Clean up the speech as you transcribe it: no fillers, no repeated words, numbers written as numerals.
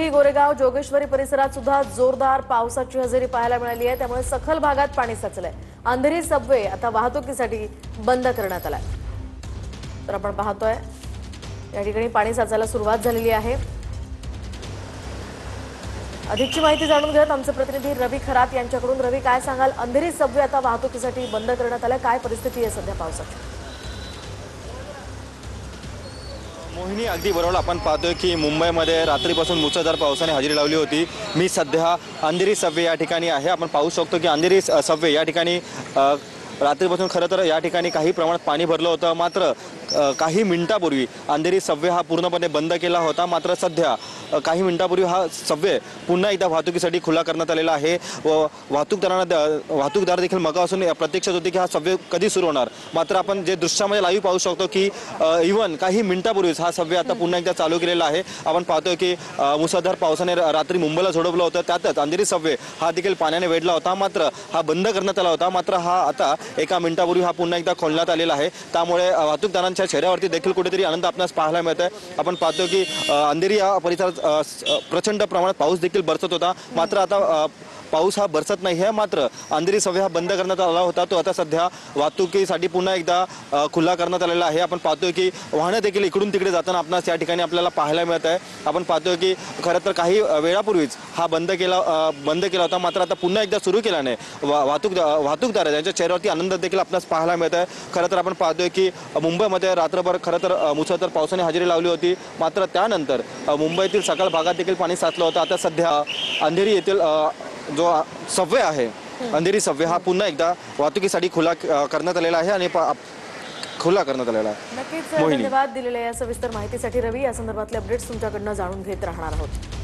चिखली, गोरेगाव, जोगेश्वरी परिसरात सुद्धा जोरदार पावसाची हजेरी पाहायला मिळाली आहे। त्यामुळे सखल भागात पाणी साचलंय। अंधेरी सबवे आता वाहतुकीसाठी बंद करण्यात आलाय। तर आपण पाहतोय या ठिकाणी पाणी साचायला सुरुवात झालेली आहे। अधिकची माहिती जाणून घेत आमचे प्रतिनिधी रवी खरात यांच्याकडून। रवी, काय सांगाल? अंधेरी सबवे आता वाहतुकीसाठी बंद करण्यात आलाय, काय परिस्थिती आहे सध्या पावसाची? मोहिनी, अगदी बरोबर आपण पाहतोय की मुंबईमध्ये रात्रीपासून मुसळधार पावसाने हजेरी लावली होती। मी सध्या अंधेरी सबवे या ठिकाणी आहे। आपण पाहू शकतो की अंधेरी सबवे या ठिकाणी रात्रीपासून खरं तर या ठिकाणी काही प्रमाणात पाणी भरलं होतं। मात्र काही मिनिटांपूर्वी अंधेरी सबवे हा पूर्णपणे बंद केला होता। मात्र सध्या काही मिनिटांपूर्वी हा सबवे पुन्हा एकदा वाहतुकीसाठी खुला करण्यात आलेला आहे व वाहतूकदार देखील मगा असून प्रतीक्षेत होते की हा सबवे कधी सुरू होणार। मात्र आपण जे दृश्यामध्ये लाईव्ह पाहू शकतो की इव्हन काही मिनिटांपूर्वीच हा सबवे आता पुन्हा एकदा चालू केलेला आहे। आपण पाहतोय की मुसळधार पावसाने रात्री मुंबईला झोडपलं होतं, त्यातच अंधेरी सबवे हा देखील पाण्याने वेढला होता। मात्र हा बंद करण्यात आला होता। मात्र हा आता एका मिनिटापूर्वी हा पुन्हा एकदा खोलण्यात आलेला आहे। त्यामुळे वाहतूकदारांच्या चेहऱ्यावरती देखील कुठेतरी आनंद आपल्याला पाहायला मिळत आहे। आपण पाहतो की अंधेरी या परिसरात प्रचंड प्रमाणात पाऊस देखील बरसत होता। मात्र आता पाऊस हा बरसत नाही आहे। मात्र अंधेरी सबवे हा बंद करण्यात आला होता, तो आता सध्या वाहतुकीसाठी पुन्हा एकदा खुला करण्यात आलेला आहे। आपण पाहतोय की वाहनं देखील इकडून तिकडे जाताना आपणास या ठिकाणी आपल्याला पाहायला मिळत आहे। आपण पाहतोय की खरं तर काही वेळापूर्वीच हा बंद केला होता। मात्र आता पुन्हा एकदा सुरू केल्याने वाहतूकदार यांच्या चेहऱ्यावरती आनंद देखील आपल्याला पाहायला मिळत आहे। खरं तर आपण पाहतोय की मुंबईमध्ये रात्रभर खरं तर मुसळधार पावसाने हजेरी लावली होती। मात्र त्यानंतर मुंबईतील सकाळ भागात देखील पाणी साचलं होतं। आता सध्या अंधेरी येथील जो सबवे आहे, अंधेरी सबवे हा पुन्हा एकदा वाहतुकीसाठी खुला करण्यात आलेला आहे आणि खुला करण्यात आलेला आहे। नक्कीच धन्यवाद दिलेल्या या सविस्तर माहितीसाठी रवी। या संदर्भातले अपडेट्स तुमच्याकडनं जाणून घेत राहणार आहोत।